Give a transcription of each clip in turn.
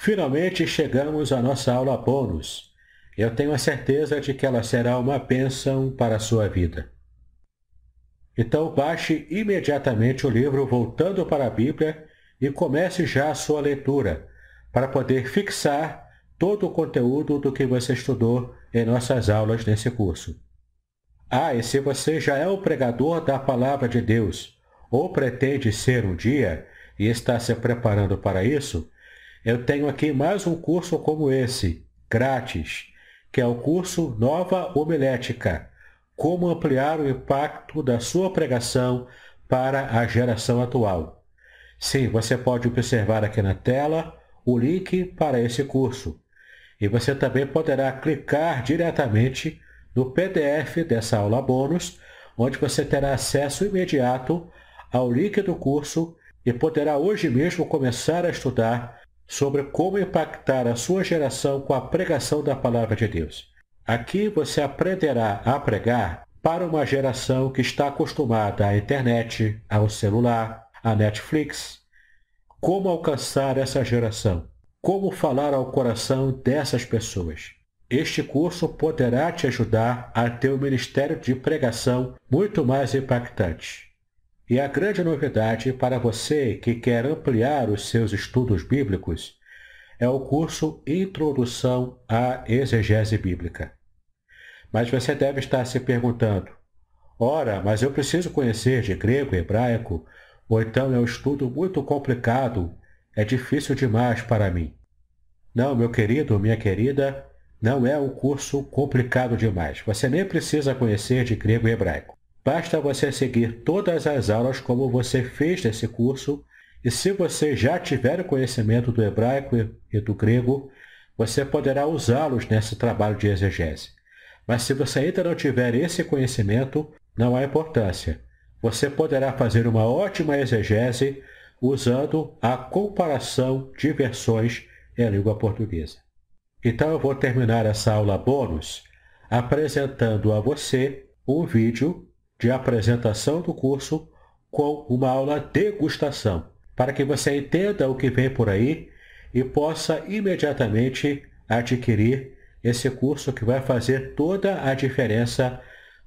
Finalmente chegamos à nossa aula bônus. Eu tenho a certeza de que ela será uma bênção para a sua vida. Então baixe imediatamente o livro Voltando para a Bíblia e comece já a sua leitura, para poder fixar todo o conteúdo do que você estudou em nossas aulas nesse curso. E se você já é o pregador da Palavra de Deus, ou pretende ser um dia e está se preparando para isso, eu tenho aqui mais um curso como esse, grátis, que é o curso Nova Homilética, como ampliar o impacto da sua pregação para a geração atual. Sim, você pode observar aqui na tela o link para esse curso. E você também poderá clicar diretamente no PDF dessa aula bônus, onde você terá acesso imediato ao link do curso e poderá hoje mesmo começar a estudar sobre como impactar a sua geração com a pregação da Palavra de Deus. Aqui você aprenderá a pregar para uma geração que está acostumada à internet, ao celular, à Netflix. Como alcançar essa geração? Como falar ao coração dessas pessoas? Este curso poderá te ajudar a ter um ministério de pregação muito mais impactante. E a grande novidade para você que quer ampliar os seus estudos bíblicos é o curso Introdução à Exegese Bíblica. Mas você deve estar se perguntando, ora, mas eu preciso conhecer de grego e hebraico, ou então é um estudo muito complicado, é difícil demais para mim. Não, meu querido, minha querida, não é um curso complicado demais. Você nem precisa conhecer de grego e hebraico. Basta você seguir todas as aulas como você fez nesse curso, e se você já tiver o conhecimento do hebraico e do grego, você poderá usá-los nesse trabalho de exegese. Mas se você ainda não tiver esse conhecimento, não há importância. Você poderá fazer uma ótima exegese usando a comparação de versões em língua portuguesa. Então eu vou terminar essa aula bônus apresentando a você um vídeo de apresentação do curso com uma aula degustação, para que você entenda o que vem por aí e possa imediatamente adquirir esse curso que vai fazer toda a diferença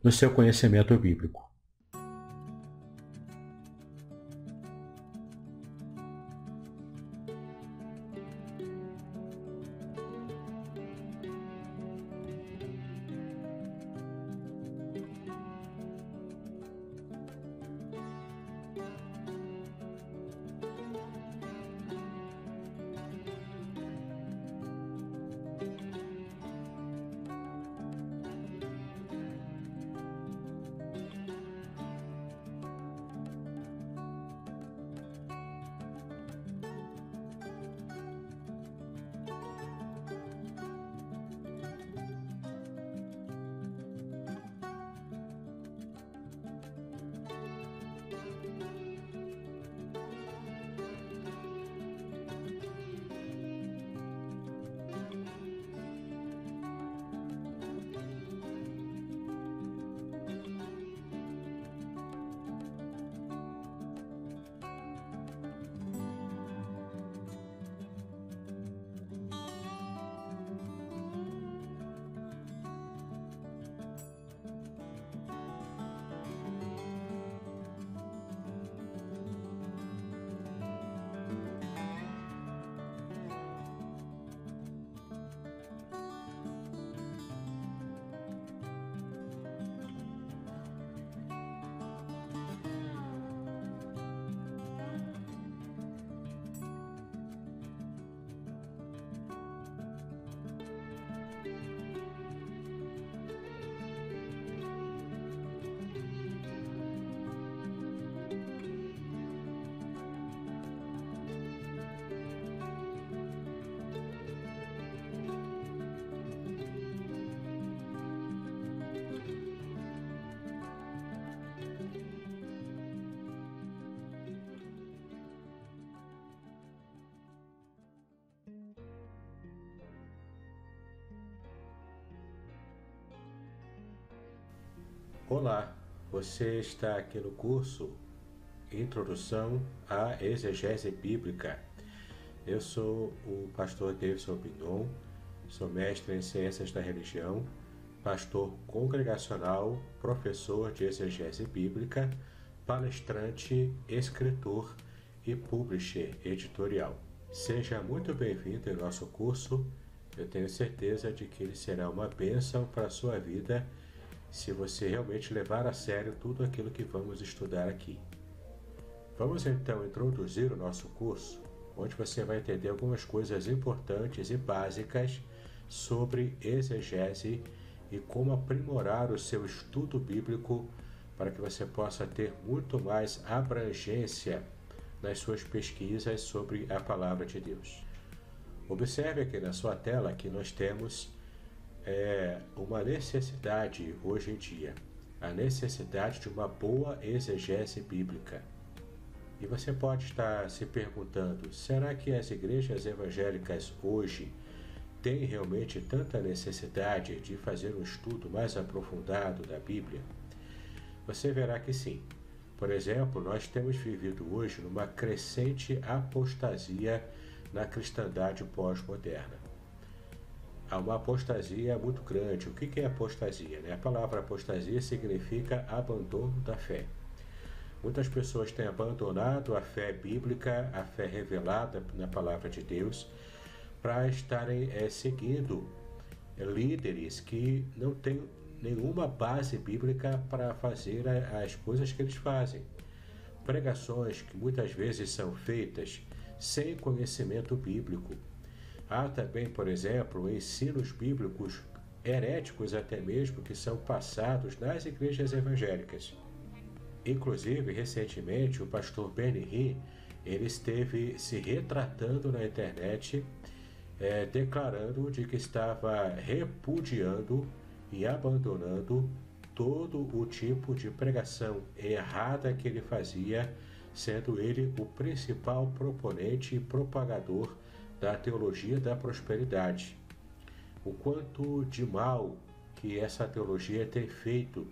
no seu conhecimento bíblico. Olá, você está aqui no curso Introdução à Exegese Bíblica. Eu sou o pastor Davidson Pignon, sou mestre em Ciências da Religião, pastor congregacional, professor de exegese bíblica, palestrante, escritor e publisher editorial. Seja muito bem-vindo em nosso curso. Eu tenho certeza de que ele será uma bênção para a sua vida se você realmente levar a sério tudo aquilo que vamos estudar aqui. Vamos então introduzir o nosso curso, onde você vai entender algumas coisas importantes e básicas sobre exegese e como aprimorar o seu estudo bíblico para que você possa ter muito mais abrangência nas suas pesquisas sobre a Palavra de Deus. Observe aqui na sua tela que nós temos uma necessidade hoje em dia, a necessidade de uma boa exegese bíblica. E você pode estar se perguntando, será que as igrejas evangélicas hoje têm realmente tanta necessidade de fazer um estudo mais aprofundado da Bíblia? Você verá que sim. Por exemplo, nós temos vivido hoje numa crescente apostasia na cristandade pós-moderna. Há uma apostasia muito grande. O que é apostasia? A palavra apostasia significa abandono da fé. Muitas pessoas têm abandonado a fé bíblica, a fé revelada na palavra de Deus, para estarem seguindo líderes que não têm nenhuma base bíblica para fazer as coisas que eles fazem. Pregações que muitas vezes são feitas sem conhecimento bíblico. Há também, por exemplo, ensinos bíblicos heréticos até mesmo que são passados nas igrejas evangélicas. Inclusive, recentemente, o pastor Benny Hinn, ele esteve se retratando na internet, declarando de que estava repudiando e abandonando todo o tipo de pregação errada que ele fazia, sendo ele o principal proponente e propagador da teologia da prosperidade. O quanto de mal que essa teologia tem feito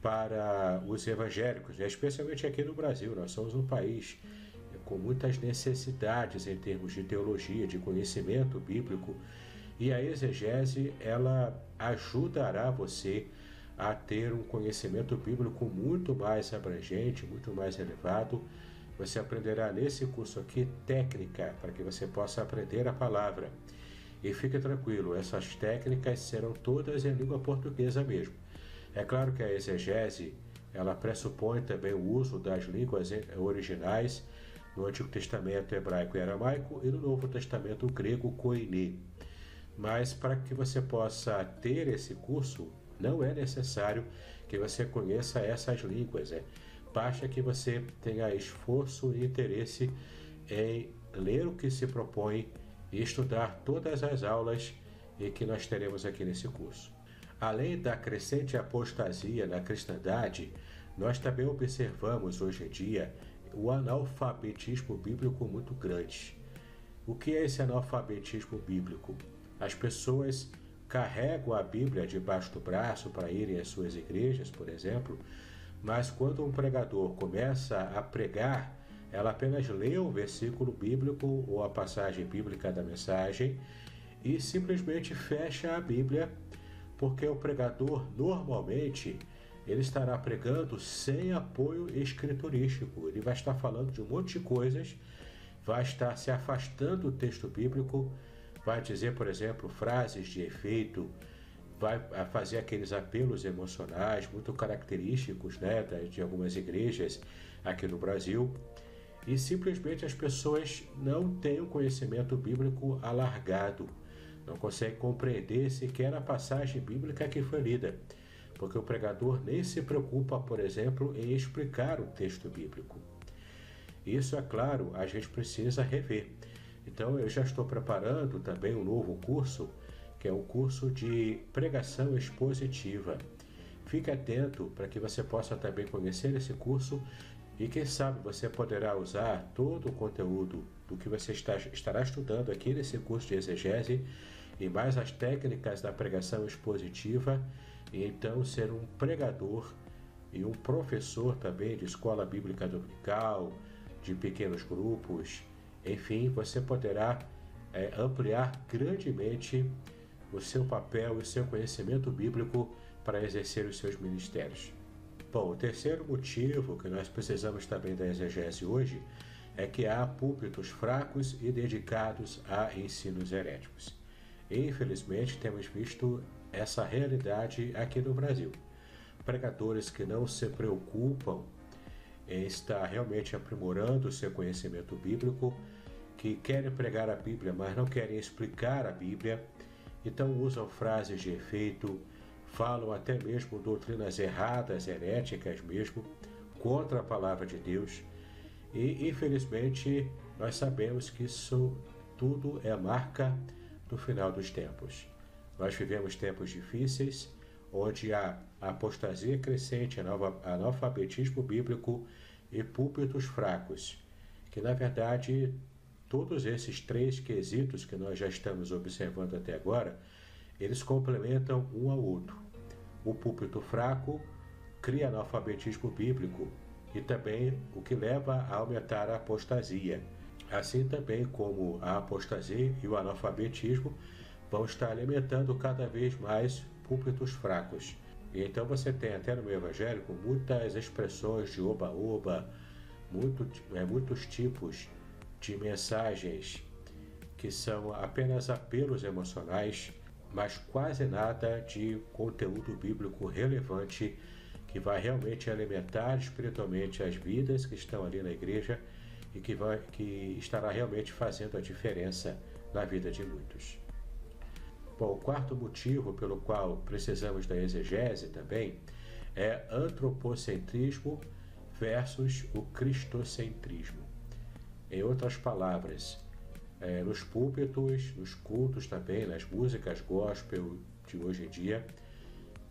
para os evangélicos, especialmente aqui no Brasil. Nós somos um país com muitas necessidades em termos de teologia, de conhecimento bíblico, e a exegese, ela ajudará você a ter um conhecimento bíblico muito mais abrangente, muito mais elevado. Você aprenderá nesse curso aqui técnica para que você possa aprender a palavra. E fique tranquilo, essas técnicas serão todas em língua portuguesa mesmo. É claro que a exegese, ela pressupõe também o uso das línguas originais no Antigo Testamento hebraico e aramaico e no Novo Testamento grego koiné. Mas para que você possa ter esse curso, não é necessário que você conheça essas línguas. Basta que você tenha esforço e interesse em ler o que se propõe e estudar todas as aulas e que nós teremos aqui nesse curso. Além da crescente apostasia na cristandade, nós também observamos hoje em dia o analfabetismo bíblico muito grande. O que é esse analfabetismo bíblico? As pessoas carregam a Bíblia debaixo do braço para irem às suas igrejas, por exemplo, mas quando um pregador começa a pregar, ela apenas lê o versículo bíblico ou a passagem bíblica da mensagem e simplesmente fecha a Bíblia, porque o pregador normalmente ele estará pregando sem apoio escriturístico. Ele vai estar falando de um monte de coisas, vai estar se afastando do texto bíblico, vai dizer, por exemplo, frases de efeito, vai fazer aqueles apelos emocionais muito característicos, de algumas igrejas aqui no Brasil, e simplesmente as pessoas não têm um conhecimento bíblico alargado, não conseguem compreender sequer a passagem bíblica que foi lida, porque o pregador nem se preocupa, por exemplo, em explicar o texto bíblico. Isso, é claro, a gente precisa rever. Então, eu já estou preparando também um novo curso, que é o curso de pregação expositiva. Fique atento para que você possa também conhecer esse curso e, quem sabe, você poderá usar todo o conteúdo do que você estará estudando aqui nesse curso de exegese e mais as técnicas da pregação expositiva, e então ser um pregador e um professor também de escola bíblica dominical, de pequenos grupos, Enfim, você poderá ampliar grandemente o seu papel e o seu conhecimento bíblico para exercer os seus ministérios. Bom, o terceiro motivo que nós precisamos também da exegese hoje é que há púlpitos fracos e dedicados a ensinos heréticos. Infelizmente, temos visto essa realidade aqui no Brasil. Pregadores que não se preocupam em estar realmente aprimorando o seu conhecimento bíblico, que querem pregar a Bíblia, mas não querem explicar a Bíblia, então usam frases de efeito, falam até mesmo doutrinas erradas, heréticas mesmo, contra a palavra de Deus. E, infelizmente, nós sabemos que isso tudo é marca do final dos tempos. Nós vivemos tempos difíceis, onde há apostasia crescente, analfabetismo bíblico e púlpitos fracos, que, na verdade, todos esses três quesitos que nós já estamos observando até agora, eles complementam um ao outro. O púlpito fraco cria analfabetismo bíblico e também o que leva a aumentar a apostasia. Assim também como a apostasia e o analfabetismo vão estar alimentando cada vez mais púlpitos fracos. E então você tem até no meio evangélico muitas expressões de oba-oba, muitos tipos de mensagens que são apenas apelos emocionais, mas quase nada de conteúdo bíblico relevante que vai realmente alimentar espiritualmente as vidas que estão ali na igreja e que estará realmente fazendo a diferença na vida de muitos. Bom, o quarto motivo pelo qual precisamos da exegese também é antropocentrismo versus o cristocentrismo. Em outras palavras, nos púlpitos, nos cultos também, nas músicas gospel de hoje em dia,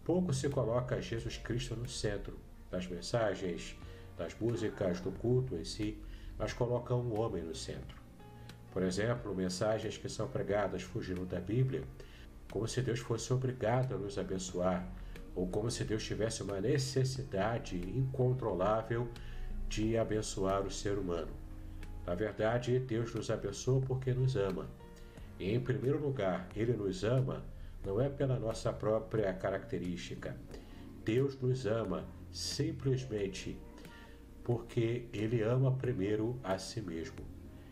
pouco se coloca Jesus Cristo no centro das mensagens, das músicas, do culto em si, mas colocam um homem no centro. Por exemplo, mensagens que são pregadas fugindo da Bíblia, como se Deus fosse obrigado a nos abençoar, ou como se Deus tivesse uma necessidade incontrolável de abençoar o ser humano. Na verdade, Deus nos abençoa porque nos ama. E, em primeiro lugar, Ele nos ama não é pela nossa própria característica. Deus nos ama simplesmente porque Ele ama primeiro a si mesmo.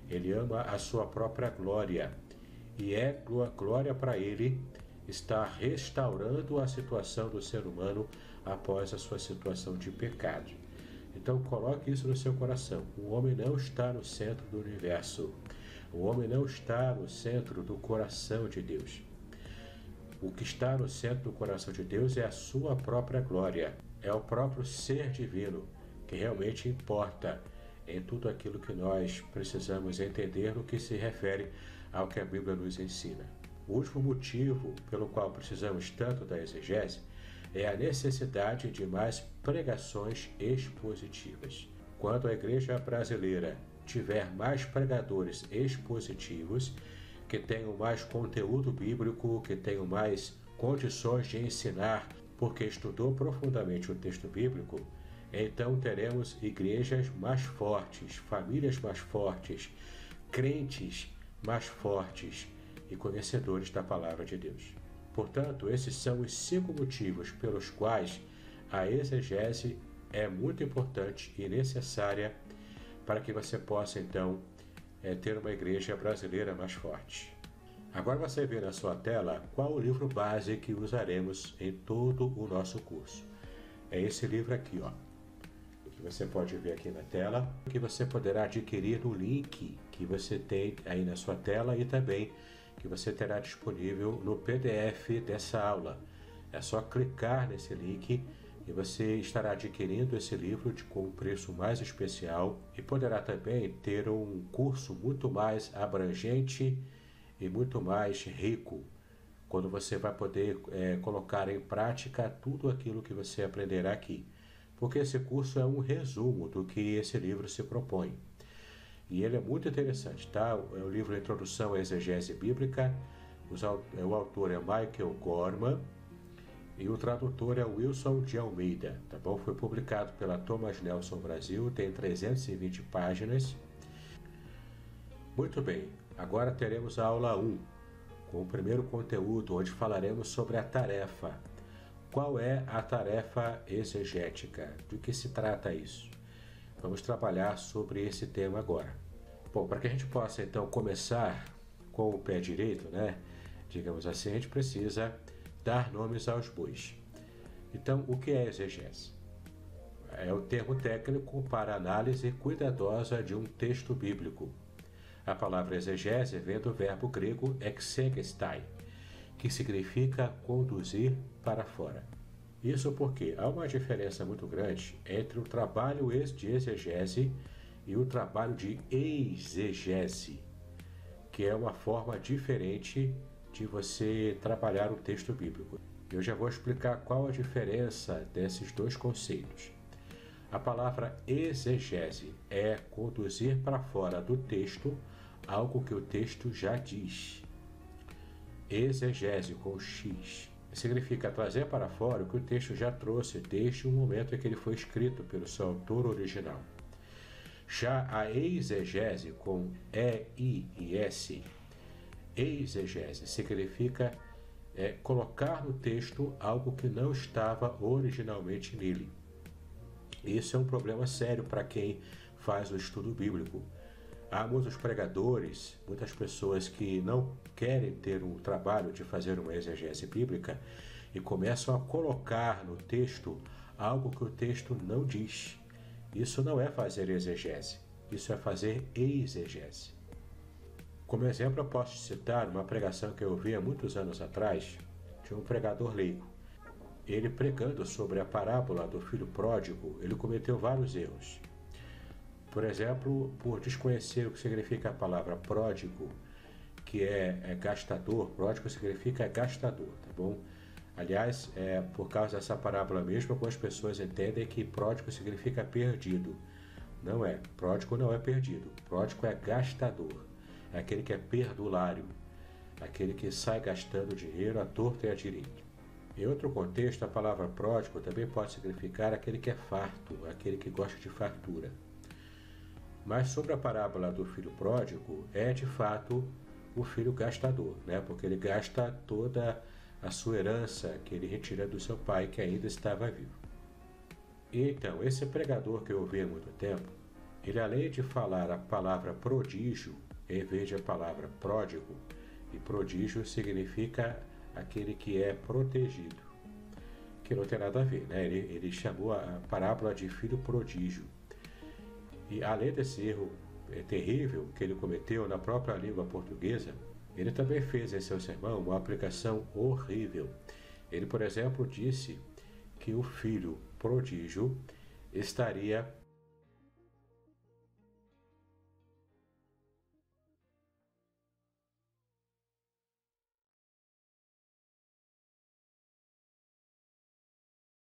Ele ama a sua própria glória. E é glória para Ele estar restaurando a situação do ser humano após a sua situação de pecado. Então coloque isso no seu coração. O homem não está no centro do universo. O homem não está no centro do coração de Deus. O que está no centro do coração de Deus é a sua própria glória. É o próprio ser divino que realmente importa em tudo aquilo que nós precisamos entender no que se refere ao que a Bíblia nos ensina. O último motivo pelo qual precisamos tanto da exegese é a necessidade de mais pregações expositivas. Quando a igreja brasileira tiver mais pregadores expositivos, que tenham mais conteúdo bíblico, que tenham mais condições de ensinar, porque estudou profundamente o texto bíblico, então teremos igrejas mais fortes, famílias mais fortes, crentes mais fortes e conhecedores da palavra de Deus. Portanto, esses são os 5 motivos pelos quais a exegese é muito importante e necessária para que você possa, então, ter uma igreja brasileira mais forte. Agora você vê na sua tela qual o livro base que usaremos em todo o nosso curso. É esse livro aqui, ó, que você pode ver aqui na tela, que você poderá adquirir no link que você tem aí na sua tela e também que você terá disponível no PDF dessa aula. É só clicar nesse link e você estará adquirindo esse livro com um preço mais especial e poderá também ter um curso muito mais abrangente e muito mais rico, quando você vai poder colocar em prática tudo aquilo que você aprenderá aqui. Porque esse curso é um resumo do que esse livro se propõe. E ele é muito interessante, tá? É o livro Introdução à Exegese Bíblica, o autor é Michael Gorman e o tradutor é Wilson de Almeida, tá bom? Foi publicado pela Thomas Nelson Brasil, tem 320 páginas. Muito bem, agora teremos a aula 1, com o primeiro conteúdo, onde falaremos sobre a tarefa. Qual é a tarefa exegética? Do que se trata isso? Vamos trabalhar sobre esse tema agora. Bom, para que a gente possa então começar com o pé direito, digamos assim, a gente precisa dar nomes aos bois. Então, o que é exegese? É o termo técnico para análise cuidadosa de um texto bíblico. A palavra exegese vem do verbo grego exegestai, que significa conduzir para fora. Isso porque há uma diferença muito grande entre o trabalho de exegese e o trabalho de exegese, que é uma forma diferente de você trabalhar o texto bíblico. Eu já vou explicar qual a diferença desses dois conceitos. A palavra exegese é conduzir para fora do texto algo que o texto já diz. Exegese com X significa trazer para fora o que o texto já trouxe desde o momento em que ele foi escrito pelo seu autor original. Já a exegese com EI e S, exegese significa colocar no texto algo que não estava originalmente nele. Isso é um problema sério para quem faz o estudo bíblico. Há muitos pregadores, muitas pessoas que não querem ter o trabalho de fazer uma exegese bíblica e começam a colocar no texto algo que o texto não diz. Isso não é fazer exegese, isso é fazer exegese. Como exemplo, eu posso citar uma pregação que eu ouvi há muitos anos atrás de um pregador leigo. Ele pregando sobre a parábola do filho pródigo, ele cometeu vários erros. Por exemplo, por desconhecer o que significa a palavra pródigo, que é gastador. Pródigo significa gastador, tá bom? Aliás, por causa dessa parábola mesmo, algumas pessoas entendem que pródigo significa perdido. Não é. Pródigo não é perdido. Pródigo é gastador. É aquele que é perdulário. Aquele que sai gastando dinheiro à torta e à direita. Em outro contexto, a palavra pródigo também pode significar aquele que é farto, aquele que gosta de fartura. Mas sobre a parábola do filho pródigo, é de fato o filho gastador, porque ele gasta toda a sua herança que ele retira do seu pai, que ainda estava vivo. E então, esse pregador que eu ouvi há muito tempo, ele além de falar a palavra prodígio, em vez de a palavra pródigo, e prodígio significa aquele que é protegido, que não tem nada a ver, Ele chamou a parábola de filho prodígio. E além desse erro terrível que ele cometeu na própria língua portuguesa, ele também fez em seu sermão uma aplicação horrível. Ele, por exemplo, disse que o filho prodígio estaria